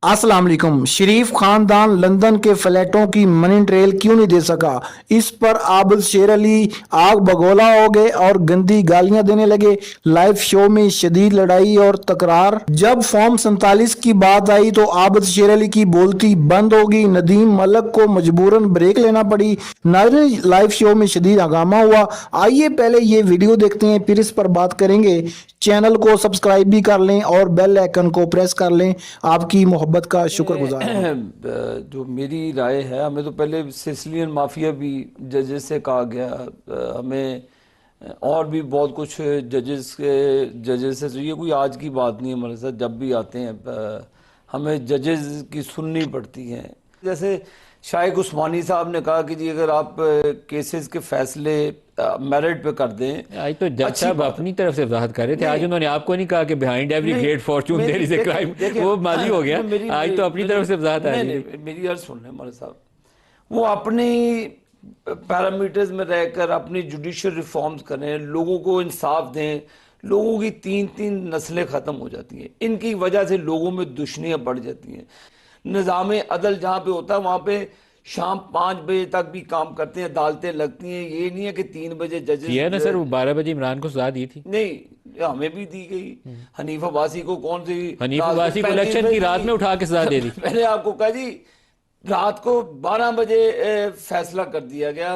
अस्सलाम वालेकुम। शरीफ खानदान लंदन के फ्लैटों की मनी ट्रेल क्यों नहीं दे सका? इस पर आबिद शेर अली आग बगोला हो गए और गंदी गालियां देने लगे। लाइव शो में शदीद लड़ाई और तकरार। जब फॉर्म 47 की बात आई तो आबिद शेर अली की बोलती बंद होगी। नदीम मलक को मजबूरन ब्रेक लेना पड़ी। नाज़रीन, लाइव शो में शदीद हंगामा हुआ। आइए पहले ये वीडियो देखते हैं, फिर इस पर बात करेंगे। चैनल को सब्सक्राइब भी कर लें और बेल आइकन को प्रेस कर लें। आपकी मोहब्बत का शुक्रगुजार हूं। जो मेरी राय है, हमें तो पहले सिसिलियन माफिया भी जजेस से कहा गया, हमें और भी बहुत कुछ जजेस से, ये कोई आज की बात नहीं है। हमारे साथ जब भी आते हैं हमें जजेस की सुननी पड़ती हैं। जैसे शाइख उस्मानी साहब ने कहा कि जी अगर आप केसेस के फैसले मेरिट पे कर दें। आज तो जज साहब अपनी तरफ से वजाहत कर रहे थे। आज उन्होंने आपको नहीं कहा कि behind every great fortune there is a crime, वो माजी हो गया। आज तो अपनी तरफ से वजाहत आ रही है। मेरी अर्ज सुन लें हमारे साहब, वो अपनी पैरामीटर्स में रहकर अपनी जुडिशियल रिफॉर्म्स करें, लोगों को इंसाफ दें। लोगों की तीन तीन नस्लें ख़त्म हो जाती हैं, इनकी वजह से लोगों में दुश्मनियाँ बढ़ जाती हैं। निज़ाम अदल जहाँ पे होता है वहाँ पे शाम 5 बजे तक भी काम करते हैं, अदालतें लगती हैं। ये नहीं है कि 3 बजे जजेस किया ना सर, वो 12 बजे इमरान को सजा दी थी। नहीं, हमें भी दी गई। हनीफ अब्बासी को कौन सी, हनीफ अब्बासी को इलेक्शन की रात में उठा के सजा दे दी। मैंने आपको कहा जी रात को 12 बजे फैसला कर दिया गया।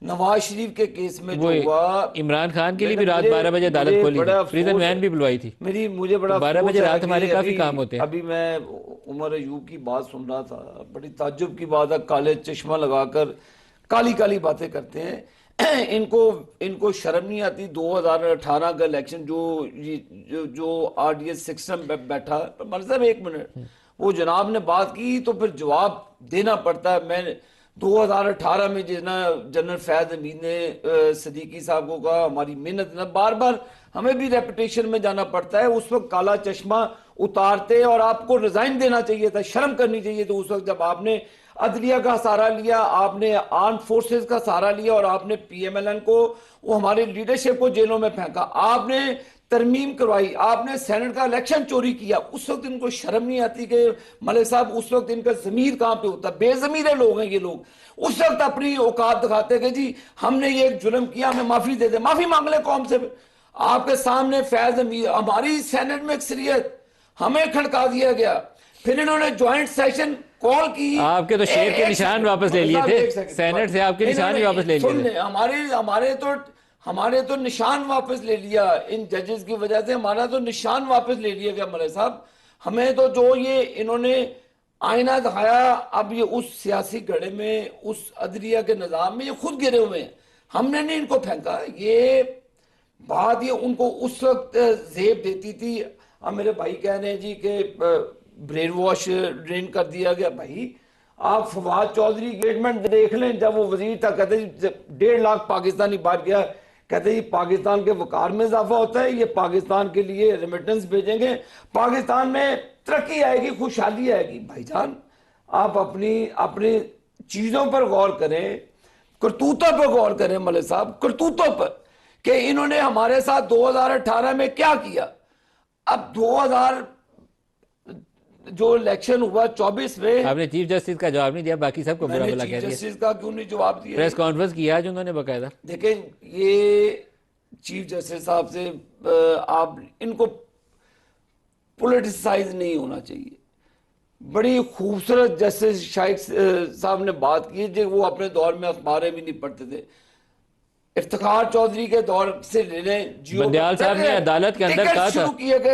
नवाज शरीफ के केस में जो हुआ, इमरान खान के लिए भी रात 12 बजे अदालत खोली थी, प्रिजन वैन भी बुलवाई थी। मुझे बड़ा 12 बजे रात हमारे काफी काम होते हैं। अभी मैं उमर अयूब की बात सुन रहा था, बड़ी ताज्जुब की बात है। काले चश्मा लगाकर काली काली बातें करते हैं। इनको शर्म नहीं आती। 2018 का इलेक्शन जो आरडीएस सिस्टम पे बैठा, मतलब 1 मिनट, वो जनाब ने बात की तो फिर जवाब देना पड़ता है। मैं 2018 में जितना जनरल फैज अमीन ने सदीकी साहब को कहा, हमारी मेहनत ना, बार बार हमें भी रेपुटेशन में जाना पड़ता है। उस वक्त काला चश्मा उतारते और आपको रिजाइन देना चाहिए था, शर्म करनी चाहिए। तो उस वक्त जब आपने अदलिया का सहारा लिया, आपने आर्म फोर्सेस का सहारा लिया और आपने पीएमएलएन को, वो हमारे लीडरशिप को जेलों में फेंका, आपने तरमीम करवाई, आपने सेनेट का इलेक्शन चोरी किया, उस वक्त इनको शर्म नहीं आती कि मलिक साहब, उस वक्त इनका जमीर कहां पे होता? बेजमीरे लोग हैं ये लोग। उस वक्त अपनी औकात दिखाते कि जी हमने ये एक जुल्म किया, हमें माफी दे दे। माफी मांग ले कौम से। आपके सामने फैज अमीर, हमारी सेनेट में अक्सरियत, हमें खड़का दिया गया। फिर इन्होंने ज्वाइंट सेशन कॉल की। आपके तो शेर के निशान वापस ले लिए थे, सेनेट से आपके निशान ही वापस ले लिए। हमारे तो निशान वापस ले लिया इन जजेस की वजह से। हमारा तो निशान वापस ले लिया गया मलिक साहब। हमें तो जो ये इन्होंने आईना दिखाया, अब ये उस सियासी घड़े में, उस अदलिया के निज़ाम में ये खुद गिरे हुए हैं। हमने नहीं इनको फेंका। ये बात ये उनको उस वक्त जेब देती थी। अब मेरे भाई कह रहे हैं जी कि ब्रेन वॉश ड्रेन कर दिया गया। भाई आप फवाद चौधरी स्टेटमेंट देख लें, जब वो वजीर था, कहते 1.5 लाख पाकिस्तानी बाहर गया, कहते जी पाकिस्तान के वकार में इजाफा होता है, ये पाकिस्तान के लिए रेमिटेंस भेजेंगे, पाकिस्तान में तरक्की आएगी, खुशहाली आएगी। भाईजान आप अपनी चीजों पर गौर करें, करतूतों पर गौर करें मलिक साहब, करतूतों पर, कि इन्होंने हमारे साथ 2018 में क्या किया। अब 2000 जो इलेक्शन हुआ 24 में, आपने चीफ जस्टिस का जवाब नहीं दिया, बाकी सबको बुरा भला कह दिया। चीफ जस्टिस का क्यों नहीं जवाब दिया? प्रेस कॉन्फ्रेंस किया आज उन्होंने बकायदा। देखें, ये चीफ जस्टिस साहब से आप इनको पॉलिटिसाइज नहीं होना चाहिए। बड़ी खूबसूरत जस्टिस शाइख साहब ने बात की, जो वो अपने दौर में अखबारें भी नहीं पढ़ते थे। इफ्तिखार चौधरी के दौर से ले लें, बंदियाल साहब ने अदालत के अंदर कहा था,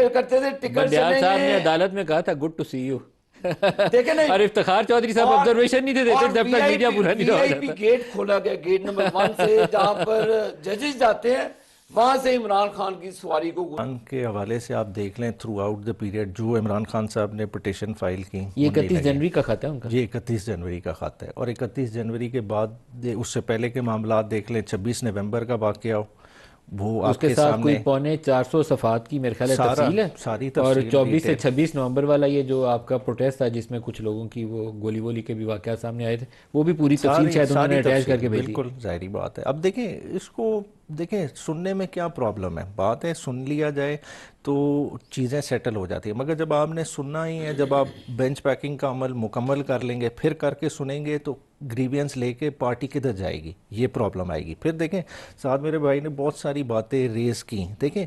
करते थे टिकट। बंदियाल साहब ने अदालत में कहा था गुड टू सी यू। देखे नहीं, और इफ्तिखार चौधरी साहब ऑब्जर्वेशन नहीं देते जब तक मीडिया पूरा नहीं हो जाता। गेट खोला गया, गेट नंबर 1 से, जहां पर जजेस जाते हैं, वहां से इमरान खान की सवारी को के हवाले से आप देख लें थ्रू आउट द पीरियड जो इमरान खान साहब ने पिटिशन फाइल की, ये 31 जनवरी का खाता है उनका। ये 31 जनवरी का खाता है। और 31 जनवरी के बाद उससे पहले के मामला देख लें, 26 नवंबर का वाकया हो, وہ اس آپ کے کے ساتھ سامنے کوئی 450 صفحات کی میرے خیال ہے سارا- تفصیل ہے، ساری اور تفصیل 24 سے ڈیٹیل۔ 26 نومبر والا یہ جو آپ کا پروٹیسٹ تھا جس میں کچھ لوگوں کی وہ گولی وولی کے بھی واقعات سامنے آئے تھے، وہ بھی پوری تفصیل شاید انہوں نے اٹیچ کر کے بھیجی۔ بالکل ظاہری بات ہے۔ اب دیکھیں اس کو، دیکھیں سننے میں کیا پرابلم ہے، بات ہے سن لیا جائے تو چیزیں سیٹل ہو جاتی ہیں، مگر جب آپ نے سننا ہی ہے، جب آپ بینچ پیکنگ کا عمل مکمل کر لیں گے پھر کر کے سنیں گے تو گریوینس لے کے پارٹی کدھر جائے گی، یہ پرابلم آئے گی۔ پھر دیکھیں ساتھ میرے بھائی نے بہت ساری باتیں ریز کی، دیکھیں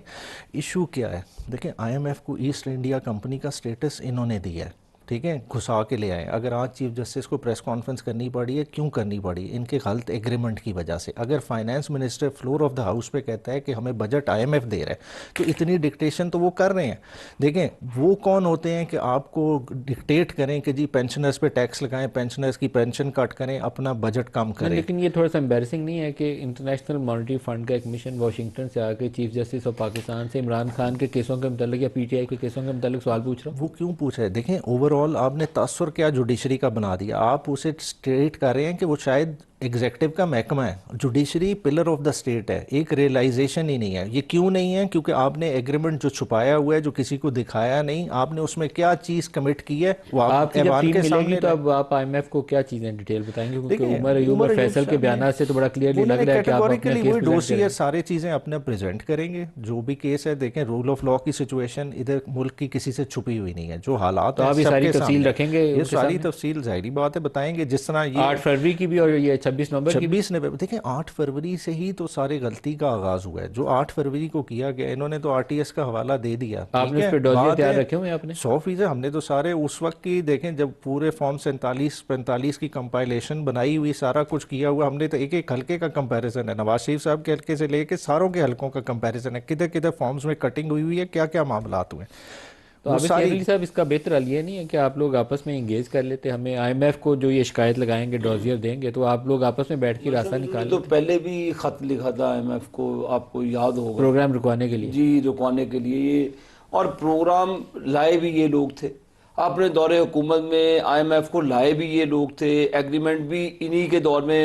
ایشو کیا ہے، دیکھیں آئی ایم ایف کو ایسٹ انڈیا کمپنی کا سٹیٹس انہوں نے دیا ہے، ٹھیک ہے، گھسا کے لے آئے۔ اگر آج چیف جسٹس کو پریس کانفرنس کرنی پڑی ہے، کیوں کرنی پڑی؟ ان کے غلط ایگریمنٹ کی وجہ سے۔ اگر finance minister floor of the house پہ کہتا ہے کہ ہمیں بجٹ آئی ایم ایف دے رہا ہے تو اتنی ڈکٹیشن تو وہ کر رہے ہیں۔ دیکھیں وہ کون ہوتے ہیں کہ آپ کو ڈکٹیٹ کریں کہ جی پینشنرز پہ ٹیکس لگائیں، پینشنرز کی پینشن کٹ کریں، اپنا بجٹ کم کریں۔ لیکن یہ تھوڑا سا امبیرسنگ نہیں ہے کہ انٹرنیشنل مانیٹری فنڈ کا ایک مشن واشنگٹن سے آ کے چیف جسٹس آف پاکستان سے عمران خان کے کیسوں کے متعلق یا پی ٹی آئی کے کیسوں کے متعلق سوال پوچھ رہا ہوں؟ وہ کیوں پوچھا ہے؟ دیکھیں اوور آل آپ نے تاثر کیا جوڈیشری کا بنا دیا، آپ اسے اسٹریٹ کر رہے ہیں کہ وہ شاید ایگزیکٹو کا محکمہ ہے، judiciary pillar of the state ہے، ایک ریئلائزیشن ہی نہیں ہے۔ یہ کیوں نہیں ہے؟ کیونکہ آپ نے ایگریمنٹ جو چھپایا ہوا ہے، جو کسی کو دکھایا نہیں، آپ نے اس میں کیا چیز کمٹ کی ہے وہ آپ کی جب ایوان ٹیم کے ملے گی سامنے تو اب آپ آئی ایم ایف کو کیا چیزیں ڈیٹیل بتائیں گے؟ کیونکہ دیکھیں، عمر ایوب اور فیصل کے صاحب نے- بیانات سے تو بڑا کلیئرلی لگ رہا ہے کہ آپ اپنا کیٹیگوریکلی کیس وہی پریزنٹ ڈوسی کریں ہے، گے۔ سارے چیزیں اپنے پریزنٹ کریں گے، جو بھی کیس ہے۔ دیکھیں رول آف لا کی سچویشن ادھر ملک کی کسی سے چھپی ہوئی نہیں ہے، جو حالات تو ہیں آپ یہ سب ساری کے تفصیل سامنے۔ رکھیں گے یہ ان کے ساری سامنے؟ تفصیل ظاہری بات ہے بتائیں گے، جس طرح یہ 8 فروری کی بھی اور یہ 26 نومبر کی بھی۔ 26 نومبر، دیکھیں 8 فروری سے ہی تو سارے غلطی کا آغاز ہوا ہے۔ جو 8 فروری کو کیا گیا، انہوں نے تو آر ٹی ایس کا حوالہ دے دیا، آپ نے اس پہ ڈوزیے تیار رکھے ہوئے ہیں آپ نے؟ 100%۔ ہم نے تو سارے اس وقت کی، دیکھیں جب پورے فارم 47-45 کی کمپائلیشن بنائی ہوئی، سارا کچھ کیا ہوا، ہم نے تو ایک ایک حلقے کا کمپیریزن ہے، نواز شریف صاحب کے حلقے سے لے کے ساروں کے حلقوں کا کمپیریزن ہے، کدھر کدھر فارمز میں کٹنگ ہوئی ہوئی ہے، کیا کیا معاملات ہوئے ہیں۔ تو عابد علی صاحب اس کا بہتر حل یہ نہیں ہے کہ آپ لوگ آپس میں انگیج کر لیتے؟ ہمیں آئی ایم ایف کو جو یہ شکایت لگائیں گے، ڈوزیئر دیں گے، تو آپ لوگ آپس میں بیٹھ کے راستہ نکال تو لیتے پہلے بھی خط لکھا تھا آئی ایم ایف کو، آپ کو یاد ہوگا، پروگرام رکوانے کے لیے؟ جی رکوانے کے لیے یہ، اور پروگرام لائے بھی یہ لوگ تھے اپنے دور حکومت میں، آئی ایم ایف کو لائے بھی یہ لوگ تھے، ایگریمنٹ بھی انہی کے دور میں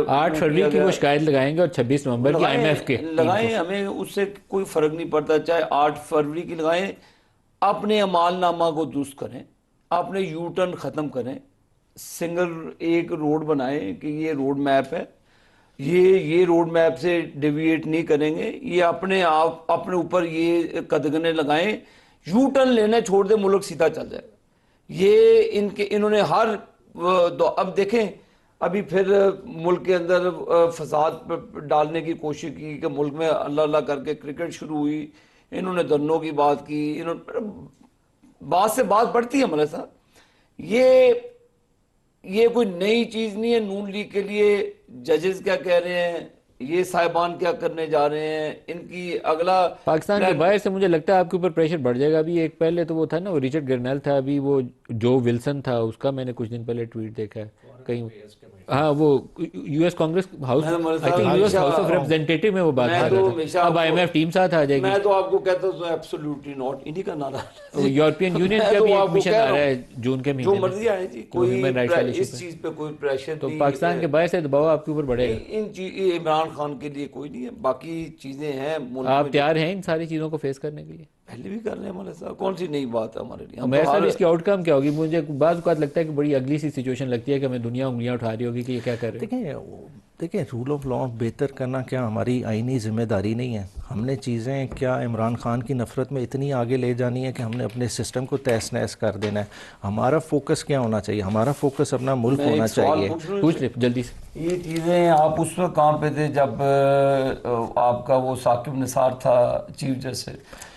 8 فروری کی وہ شکایت لگائیں گے اور 26 نومبر کی آئی ایم ایف کے لگائیں، ہمیں اس سے کوئی فرق نہیں پڑتا، چاہے 8 فروری کی لگائیں، اپنے عمال نامہ کو درست کریں، اپنے یو ٹرن ختم کریں، سنگل ایک روڈ بنائیں کہ یہ روڈ میپ ہے، یہ روڈ میپ سے ڈیویٹ نہیں کریں گے، یہ اپنے آپ اپنے اوپر یہ قدغنے لگائیں، یو ٹرن لینا چھوڑ دے، ملک سیدھا چل جائے گا۔ یہ انہوں نے ہر اب دیکھیں ابھی پھر ملک کے اندر فساد ڈالنے کی کوشش کی کہ ملک میں اللہ اللہ کر کے کرکٹ شروع ہوئی، انہوں نے دھرنوں کی بات کی، بات سے بات بڑھتی ہے ملک صاحب۔ یہ کوئی نئی چیز نہیں ہے نون لیگ کے لیے۔ ججز کیا کہہ رہے ہیں، یہ صاحبان کیا کرنے جا رہے ہیں، ان کی اگلا پاکستان کے باہر سے مجھے لگتا ہے آپ کے اوپر پریشر بڑھ جائے گا۔ ابھی ایک پہلے تو وہ تھا نا، وہ ریچرڈ گرنیل تھا، ابھی وہ جو ولسن تھا، اس کا میں نے کچھ دن پہلے ٹویٹ دیکھا ہے کہیں، ہاں وہ U S Congress house, I think U S House of Representative میں وہ بات کر رہا تھا، اب آئی ایم ایف ٹیم ساتھ آ جائے گی۔ میں تو آپ کو کہتا ہوں ایبسولوٹلی ناٹ، انہی کا نعرہ یورپین یونین کا بھی ایک مشن آ رہا ہے جون کے جو مہینے میں، مرضی آئے جی، کوئی ہیومن رائٹس والی اس چیز پہ کوئی پریشر تو نہیں، پاکستان کے باہر سے دباؤ آپ کے اوپر بڑھے گا۔ یہ عمران خان کے لیے کوئی نہیں ہے، باقی چیزیں ہیں ملک آپ میں تیار ہیں ان ساری چیزوں کو فیس کرنے کے لیے؟ پہلے بھی کر رہے ہیں ہمارے ساتھ، کون سی نئی بات ہے ہمارے لیے؟ میرے ساتھ اس کی آؤٹ کم کیا ہوگی؟ مجھے بعض اوقات لگتا ہے کہ بڑی اگلی سی سچویشن لگتی ہے کہ ہمیں دنیا انگلیاں اٹھا رہی ہوگی کہ یہ کیا کر رہے ہیں۔ دیکھیں رول آف لا بہتر کرنا کیا ہماری آئینی ذمہ داری نہیں ہے؟ ہم نے چیزیں کیا عمران خان کی نفرت میں اتنی آگے لے جانی ہے کہ ہم نے اپنے سسٹم کو تہس نہس کر دینا ہے؟ ہمارا فوکس کیا ہونا چاہیے؟ ہمارا فوکس اپنا ملک ہونا چاہیے۔ پوچھ لے جلدی سے۔ یہ چیزیں آپ اس وقت کہاں پہ تھے جب آپ کا وہ ثاقب نثار تھا چیف جسٹس،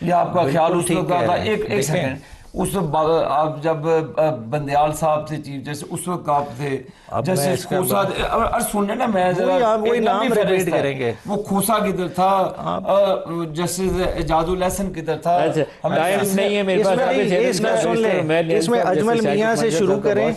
یہ آپ کا خیال اس وقت تھا؟ ایک سیکنڈ، اس وقت آپ جب بندیال صاحب تھے چیف جسٹس، اس وقت آپ تھے جسٹس کھوسا، اور سننے نا میں ذرا وہی نام ریپیٹ کریں گے، وہ کھوسا کدھر تھا، جسٹس اعجاز الحسن کدھر تھا؟ ٹائم نہیں ہے میرے پاس، اس میں اجمل میاں سے شروع کریں۔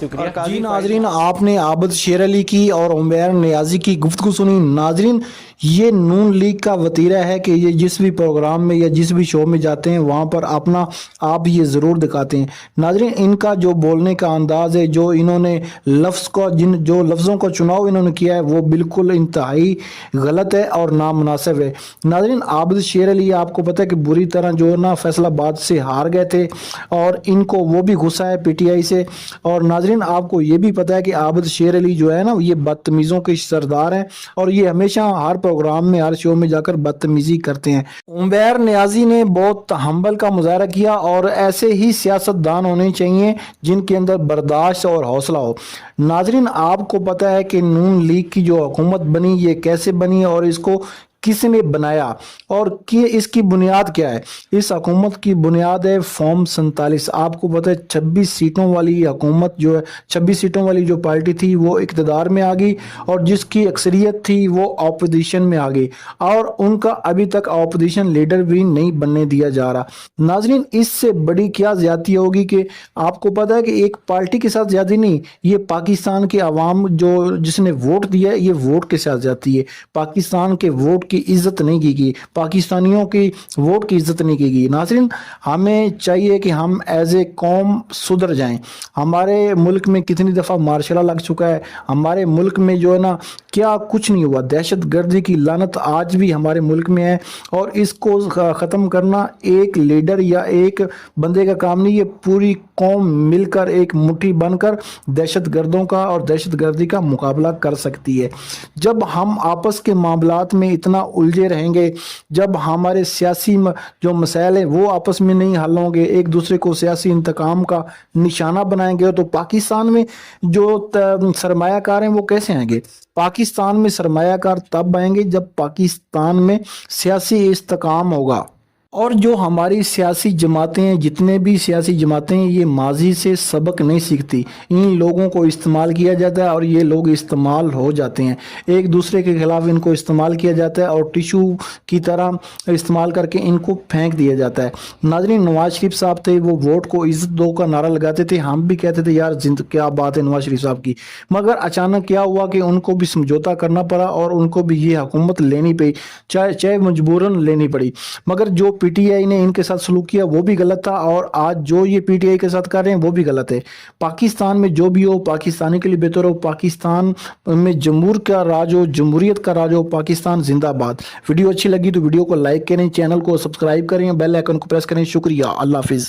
جی ناظرین، آپ نے عابد شیر علی کی اور عمیر نیازی کی گفتگو سنی۔ ناظرین، یہ نون لیگ کا وتیرہ ہے کہ یہ جس بھی پروگرام میں یا جس بھی شو میں جاتے ہیں وہاں پر اپنا آپ یہ ضرور दिखाते हैं। नाजरीन, इनका जो बोलने का अंदाज है, जो इन्होंने जो लफ्ज़ों का चुनाव इन्होंने किया है, वो बिल्कुल इंतहाई गलत है और नामुनासिब है। नाजरीन, आबिद शेर अली आपको पता है कि बुरी तरह जो है ना फैसलाबाद से हार गए थे और इनको वो भी गुस्सा है पीटीआई से। और नाजरीन, आपको ये भी पता है कि आबिद शेर अली जो है ना ये बदतमीज़ों के सरदार हैं और ये हमेशा हर प्रोग्राम में, हर शो में जाकर बदतमीजी करते हैं। उमैर नियाजी ने बहुत हम्बल का मुजाहरा किया और ऐसे ही सियासतदान होने चाहिए जिनके अंदर बर्दाश्त और हौसला हो। नाजरीन, आपको पता है कि नून लीग की जो हुकूमत बनी ये कैसे बनी और इसको किसने बनाया और कि इसकी बुनियाद क्या है। इस हुकूमत की बुनियाद है फॉर्म 47। आपको पता है 26 सीटों वाली हुकूमत जो है, 26 सीटों वाली जो पार्टी थी वो इक़्तिदार में आ गई और जिसकी अक्सरियत थी वो अपोजिशन में आ गई और उनका अभी तक अपोजिशन लीडर भी नहीं बनने दिया जा रहा। नाजरीन, इससे बड़ी क्या ज्यादती होगी कि आपको पता है कि एक पार्टी के साथ ज्यादती नहीं, ये पाकिस्तान के अवाम जो जिसने वोट दिया है ये वोट के साथ जाती है। पाकिस्तान के वोट की इज्जत नहीं की गई, पाकिस्तानियों की वोट की इज्जत नहीं की गई। नाज़रीन, हमें चाहिए कि हम एज ए कौम सुधर जाएं। हमारे मुल्क में कितनी दफ़ा मार्शल लग चुका है, हमारे मुल्क में जो है ना क्या कुछ नहीं हुआ। दहशत गर्दी की लानत आज भी हमारे मुल्क में है और इसको ख़त्म करना एक लीडर या एक बंदे का काम नहीं, ये पूरी कौम मिलकर एक मुट्ठी बनकर दहशत गर्दों का और दहशत गर्दी का मुकाबला कर सकती है। जब हम आपस के मामलात में इतना उलझे रहेंगे, जब हमारे सियासी जो मसाइल हैं वो आपस में नहीं हल होंगे, एक दूसरे को सियासी इंतकाम का निशाना बनाएंगे, तो पाकिस्तान में जो सरमायाकार हैं वो कैसे आएंगे। पाकिस्तान में सरमायाकार तब आएंगे जब पाकिस्तान में सियासी इस्तेकाम होगा। और जो हमारी सियासी जमातें हैं, जितने भी सियासी जमातें हैं, ये माजी से सबक नहीं सीखती। इन लोगों को इस्तेमाल किया जाता है और ये लोग इस्तेमाल हो जाते हैं। एक दूसरे के खिलाफ इनको इस्तेमाल किया जाता है और टिशू की तरह इस्तेमाल करके इनको फेंक दिया जाता है। नाज़रीन, नवाज शरीफ साहब थे, वो वोट को इज्जत दो का नारा लगाते थे। हम भी कहते थे यार क्या बात है नवाज शरीफ साहब की, मगर अचानक क्या हुआ कि उनको भी समझौता करना पड़ा और उनको भी ये हुकूमत लेनी पड़ी, चाहे मजबूरन लेनी पड़ी। मगर जो पीटीआई ने इनके साथ सलूक किया वो भी गलत था और आज जो ये पीटीआई के साथ कर रहे हैं वो भी गलत है। पाकिस्तान में जो भी हो पाकिस्तानी के लिए बेहतर हो, पाकिस्तान में जमहूर का राज हो, जमहूरियत का राज हो, पाकिस्तान जिंदाबाद। वीडियो अच्छी लगी तो वीडियो को लाइक करें, चैनल को सब्सक्राइब करें, बेल आइकन को प्रेस करें। शुक्रिया, अल्लाह हाफिज़।